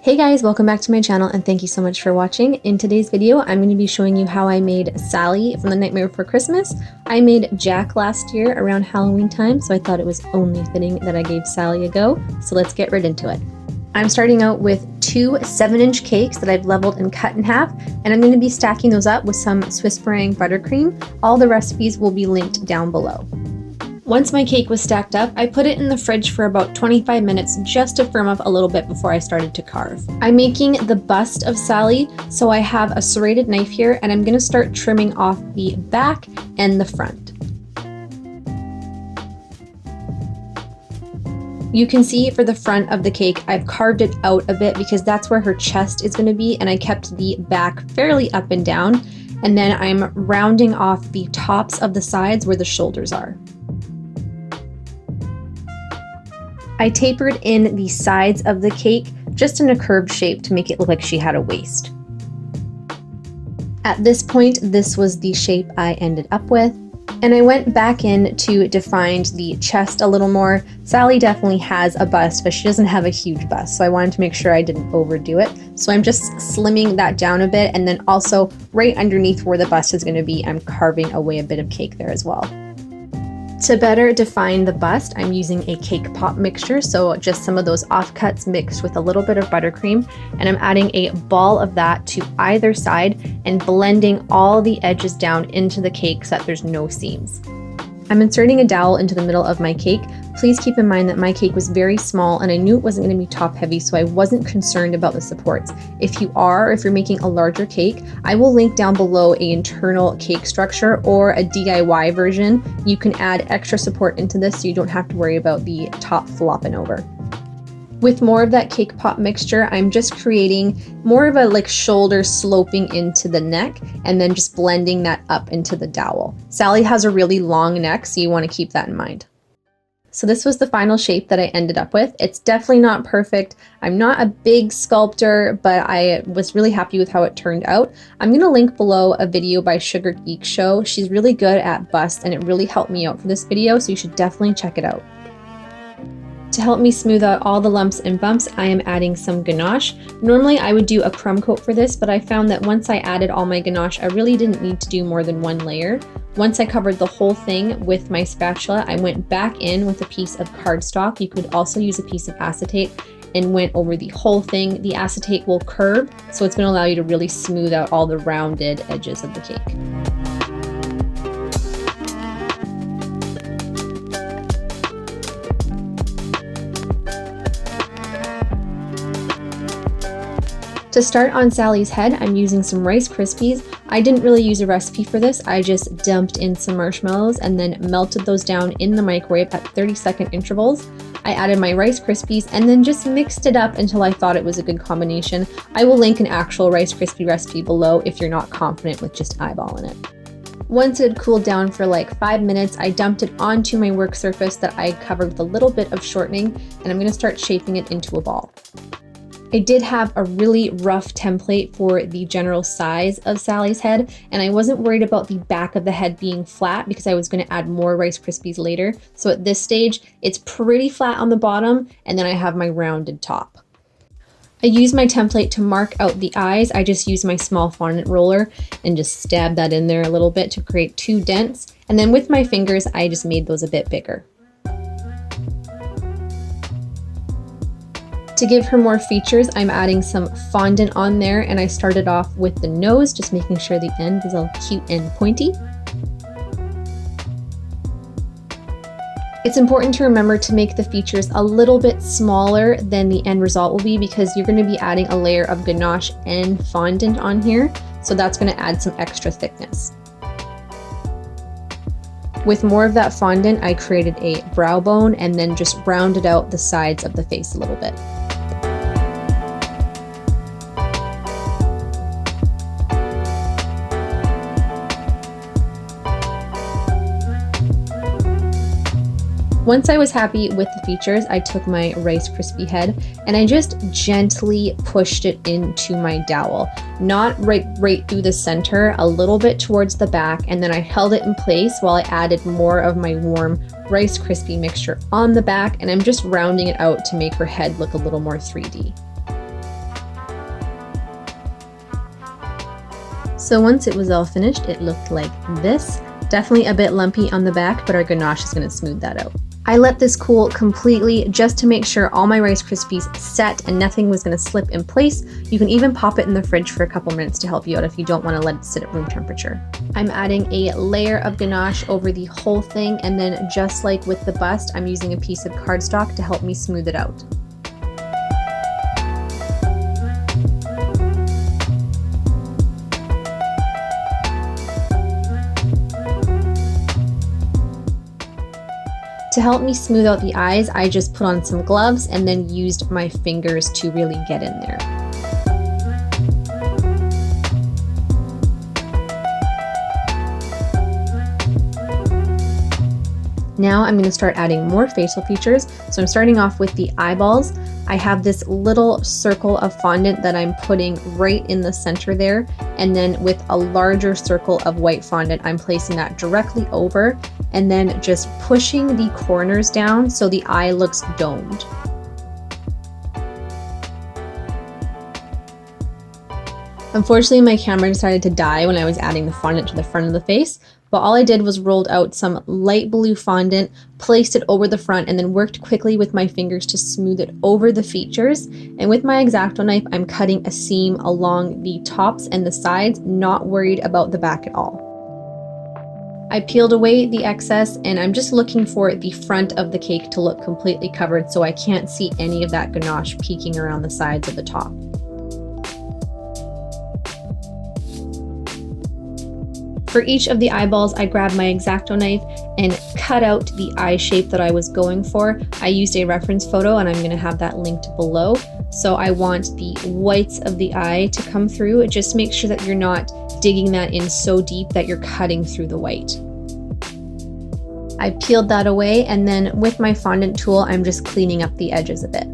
Hey guys, welcome back to my channel and thank you so much for watching. In today's video, I'm going to be showing you how I made Sally from The Nightmare Before Christmas. I made Jack last year around Halloween time, so I thought it was only fitting that I gave Sally a go. So let's get right into it. I'm starting out with two 7-inch cakes that I've leveled and cut in half, and I'm going to be stacking those up with some Swiss meringue buttercream. All the recipes will be linked down below. Once my cake was stacked up, I put it in the fridge for about 25 minutes just to firm up a little bit before I started to carve. I'm making the bust of Sally, so I have a serrated knife here and I'm going to start trimming off the back and the front. You can see for the front of the cake, I've carved it out a bit because that's where her chest is going to be, and I kept the back fairly up and down, and then I'm rounding off the tops of the sides where the shoulders are. I tapered in the sides of the cake just in a curved shape to make it look like she had a waist. At this point, this was the shape I ended up with, and I went back in to define the chest a little more. Sally definitely has a bust, but she doesn't have a huge bust, so I wanted to make sure I didn't overdo it. So I'm just slimming that down a bit, and then also right underneath where the bust is going to be, I'm carving away a bit of cake there as well. To better define the bust, I'm using a cake pop mixture, so just some of those offcuts mixed with a little bit of buttercream, and I'm adding a ball of that to either side and blending all the edges down into the cake so that there's no seams. I'm inserting a dowel into the middle of my cake. Please keep in mind that my cake was very small and I knew it wasn't going to be top heavy, so I wasn't concerned about the supports. If you're making a larger cake, I will link down below an internal cake structure or a DIY version. You can add extra support into this so you don't have to worry about the top flopping over. With more of that cake pop mixture, I'm just creating more of a shoulder sloping into the neck and then just blending that up into the dowel. Sally has a really long neck, so you want to keep that in mind. So this was the final shape that I ended up with. It's definitely not perfect. I'm not a big sculptor, but I was really happy with how it turned out. I'm going to link below a video by Geek show. She's really good at busts and it really helped me out for this video, so you should definitely check it out. To help me smooth out all the lumps and bumps, I am adding some ganache. Normally I would do a crumb coat for this, but I found that once I added all my ganache, I really didn't need to do more than one layer. Once I covered the whole thing with my spatula, I went back in with a piece of cardstock. You could also use a piece of acetate, and went over the whole thing. The acetate will curve, so it's going to allow you to really smooth out all the rounded edges of the cake. To start on Sally's head, I'm using some Rice Krispies. I didn't really use a recipe for this. I just dumped in some marshmallows and then melted those down in the microwave at 30-second intervals. I added my Rice Krispies and then just mixed it up until I thought it was a good combination. I will link an actual Rice Krispie recipe below if you're not confident with just eyeballing it. Once it had cooled down for like 5 minutes, I dumped it onto my work surface that I covered with a little bit of shortening, and I'm going to start shaping it into a ball. I did have a really rough template for the general size of Sally's head, and I wasn't worried about the back of the head being flat because I was going to add more Rice Krispies later. So at this stage, it's pretty flat on the bottom, and then I have my rounded top. I used my template to mark out the eyes. I just used my small fondant roller and just stabbed that in there a little bit to create 2 dents. And then with my fingers, I just made those a bit bigger. To give her more features, I'm adding some fondant on there, and I started off with the nose, just making sure the end is all cute and pointy. It's important to remember to make the features a little bit smaller than the end result will be because you're going to be adding a layer of ganache and fondant on here, so that's going to add some extra thickness. With more of that fondant, I created a brow bone and then just rounded out the sides of the face a little bit. Once I was happy with the features, I took my Rice Krispie head and I just gently pushed it into my dowel. Not right through the center, a little bit towards the back, and then I held it in place while I added more of my warm Rice Krispie mixture on the back, and I'm just rounding it out to make her head look a little more 3D. So once it was all finished, it looked like this. Definitely a bit lumpy on the back, but our ganache is going to smooth that out. I let this cool completely just to make sure all my Rice Krispies set and nothing was going to slip in place. You can even pop it in the fridge for a couple minutes to help you out if you don't want to let it sit at room temperature. I'm adding a layer of ganache over the whole thing, and then just like with the bust, I'm using a piece of cardstock to help me smooth it out. To help me smooth out the eyes, I just put on some gloves and then used my fingers to really get in there. Now I'm going to start adding more facial features. So I'm starting off with the eyeballs. I have this little circle of fondant that I'm putting right in the center there. And then with a larger circle of white fondant, I'm placing that directly over and then just pushing the corners down so the eye looks domed. Unfortunately, my camera decided to die when I was adding the fondant to the front of the face, but all I did was rolled out some light blue fondant, placed it over the front, and then worked quickly with my fingers to smooth it over the features. And with my X-Acto knife, I'm cutting a seam along the tops and the sides, not worried about the back at all. I peeled away the excess, and I'm just looking for the front of the cake to look completely covered so I can't see any of that ganache peeking around the sides of the top. For each of the eyeballs, I grabbed my X-Acto knife and cut out the eye shape that I was going for. I used a reference photo, and I'm going to have that linked below. So I want the whites of the eye to come through. Just make sure that you're not digging that in so deep that you're cutting through the white. I peeled that away, and then with my fondant tool, I'm just cleaning up the edges a bit.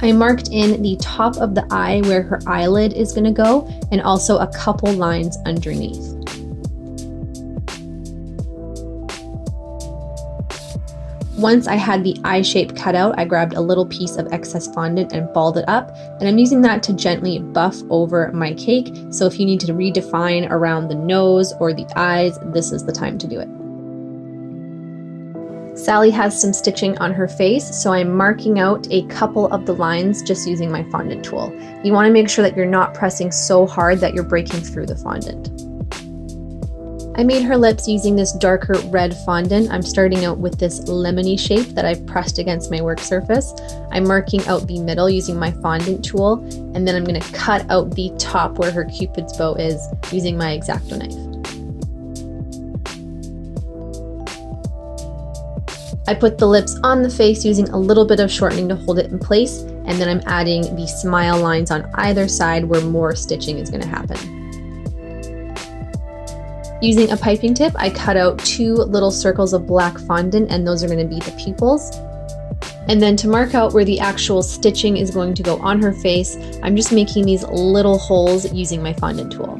I marked in the top of the eye where her eyelid is going to go, and also a couple lines underneath. Once I had the eye shape cut out, I grabbed a little piece of excess fondant and balled it up, and I'm using that to gently buff over my cake. So if you need to redefine around the nose or the eyes, this is the time to do it. Sally has some stitching on her face, so I'm marking out a couple of the lines just using my fondant tool. You want to make sure that you're not pressing so hard that you're breaking through the fondant. I made her lips using this darker red fondant. I'm starting out with this lemony shape that I've pressed against my work surface. I'm marking out the middle using my fondant tool, and then I'm going to cut out the top where her cupid's bow is using my X-Acto knife. I put the lips on the face using a little bit of shortening to hold it in place, and then I'm adding the smile lines on either side where more stitching is going to happen. Using a piping tip, I cut out 2 little circles of black fondant, and those are going to be the pupils. And then to mark out where the actual stitching is going to go on her face, I'm just making these little holes using my fondant tool.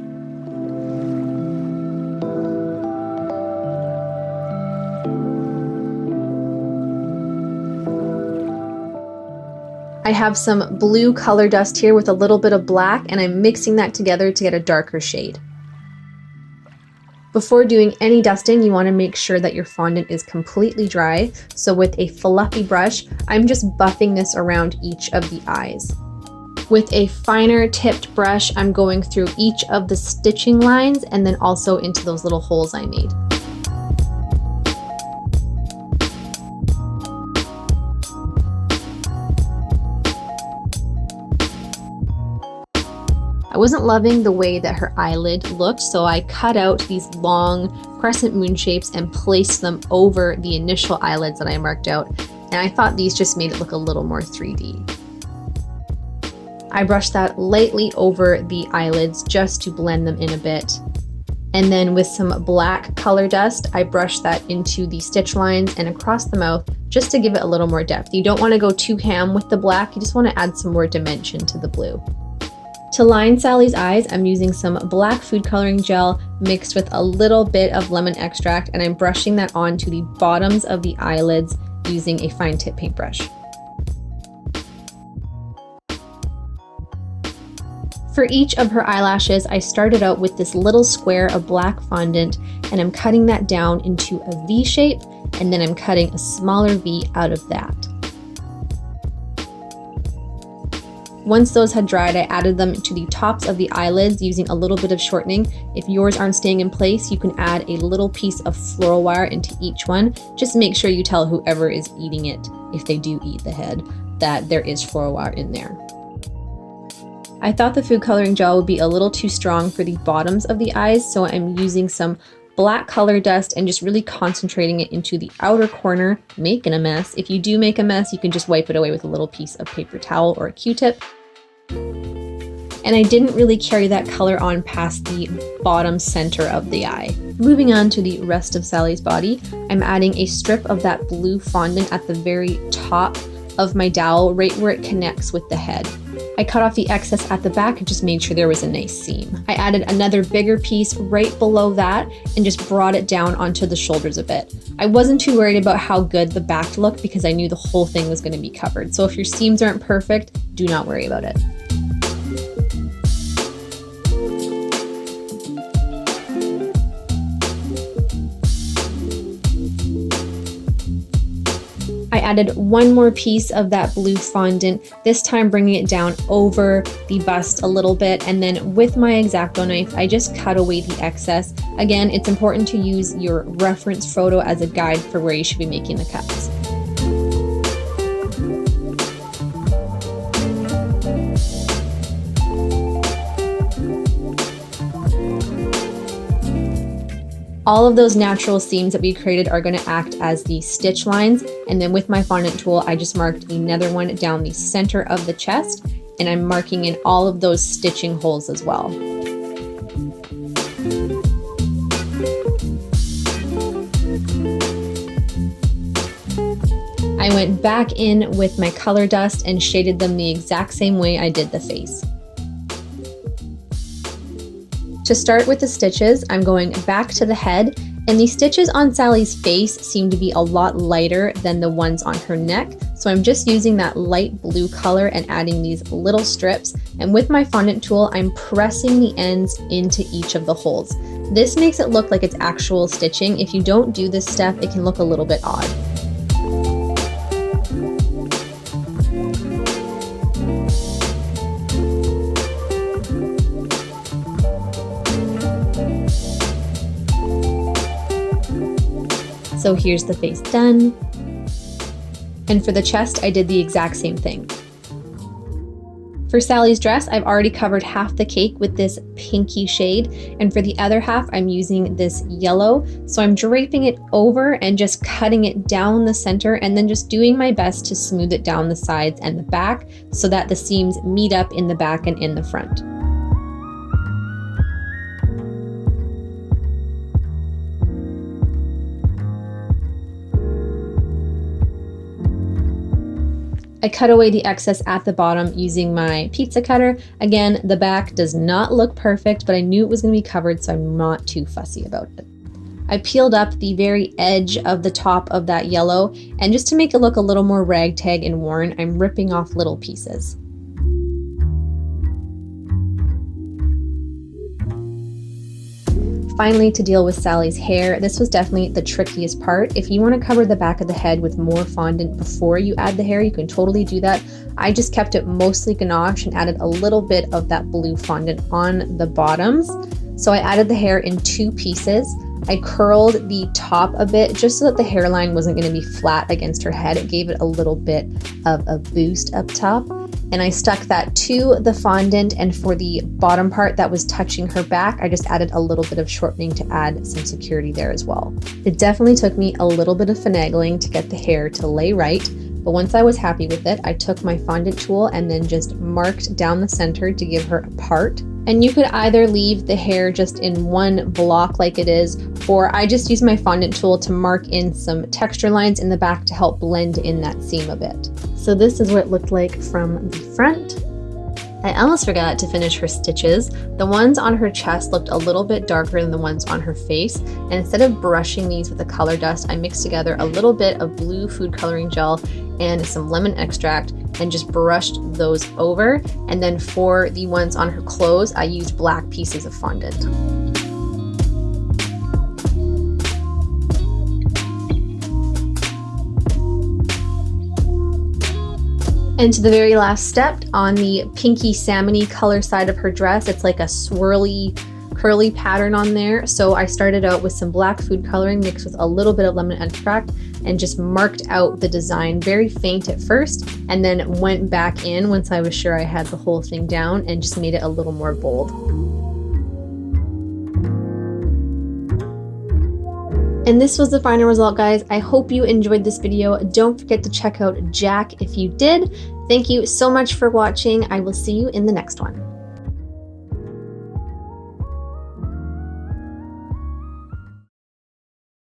I have some blue color dust here with a little bit of black, and I'm mixing that together to get a darker shade. Before doing any dusting, you want to make sure that your fondant is completely dry. So with a fluffy brush, I'm just buffing this around each of the eyes. With a finer tipped brush, I'm going through each of the stitching lines and then also into those little holes I made. I wasn't loving the way that her eyelid looked, so I cut out these long crescent moon shapes and placed them over the initial eyelids that I marked out, and I thought these just made it look a little more 3D. I brushed that lightly over the eyelids just to blend them in a bit. And then with some black color dust, I brushed that into the stitch lines and across the mouth just to give it a little more depth. You don't want to go too ham with the black, you just want to add some more dimension to the blue. To line Sally's eyes, I'm using some black food coloring gel mixed with a little bit of lemon extract, and I'm brushing that onto the bottoms of the eyelids using a fine tip paintbrush. For each of her eyelashes, I started out with this little square of black fondant, and I'm cutting that down into a V shape, and then I'm cutting a smaller V out of that. Once those had dried, I added them to the tops of the eyelids using a little bit of shortening. If yours aren't staying in place, you can add a little piece of floral wire into each one. Just make sure you tell whoever is eating it, if they do eat the head, that there is floral wire in there. I thought the food coloring gel would be a little too strong for the bottoms of the eyes, so I'm using some black color dust and just really concentrating it into the outer corner, making a mess. If you do make a mess, you can just wipe it away with a little piece of paper towel or a Q-tip. And I didn't really carry that color on past the bottom center of the eye. Moving on to the rest of Sally's body, I'm adding a strip of that blue fondant at the very top of my dowel, right where it connects with the head. I cut off the excess at the back and just made sure there was a nice seam. I added another bigger piece right below that and just brought it down onto the shoulders a bit. I wasn't too worried about how good the back looked because I knew the whole thing was going to be covered. So if your seams aren't perfect, do not worry about it. I added one more piece of that blue fondant, this time bringing it down over the bust a little bit, and then with my X-Acto knife, I just cut away the excess. Again, it's important to use your reference photo as a guide for where you should be making the cuts. All of those natural seams that we created are going to act as the stitch lines, and then with my fondant tool I just marked another one down the center of the chest, and I'm marking in all of those stitching holes as well. I went back in with my color dust and shaded them the exact same way I did the face. To start with the stitches, I'm going back to the head, and the stitches on Sally's face seem to be a lot lighter than the ones on her neck, so I'm just using that light blue color and adding these little strips, and with my fondant tool, I'm pressing the ends into each of the holes. This makes it look like it's actual stitching. If you don't do this step, it can look a little bit odd. So here's the face done. And for the chest, I did the exact same thing. For Sally's dress, I've already covered half the cake with this pinky shade, and for the other half, I'm using this yellow. So I'm draping it over and just cutting it down the center, and then just doing my best to smooth it down the sides and the back so that the seams meet up in the back and in the front. I cut away the excess at the bottom using my pizza cutter. Again, the back does not look perfect, but I knew it was going to be covered, so I'm not too fussy about it. I peeled up the very edge of the top of that yellow, and just to make it look a little more ragtag and worn, I'm ripping off little pieces. Finally, to deal with Sally's hair, this was definitely the trickiest part. If you want to cover the back of the head with more fondant before you add the hair, you can totally do that. I just kept it mostly ganache and added a little bit of that blue fondant on the bottoms. So I added the hair in two pieces. I curled the top a bit just so that the hairline wasn't going to be flat against her head. It gave it a little bit of a boost up top. And I stuck that to the fondant, and for the bottom part that was touching her back, I just added a little bit of shortening to add some security there as well. It definitely took me a little bit of finagling to get the hair to lay right, but once I was happy with it, I took my fondant tool and then just marked down the center to give her a part. And you could either leave the hair just in one block like it is, or I just used my fondant tool to mark in some texture lines in the back to help blend in that seam a bit. So this is what it looked like from the front. I almost forgot to finish her stitches. The ones on her chest looked a little bit darker than the ones on her face, and instead of brushing these with the color dust, I mixed together a little bit of blue food coloring gel and some lemon extract and just brushed those over. And then for the ones on her clothes, I used black pieces of fondant. And to the very last step, on the pinky salmony color side of her dress, it's like a swirly, curly pattern on there. So I started out with some black food coloring mixed with a little bit of lemon extract and just marked out the design very faint at first, and then went back in once I was sure I had the whole thing down and just made it a little more bold. And this was the final result, guys. I hope you enjoyed this video. Don't forget to check out Jack if you did. Thank you so much for watching. I will see you in the next one.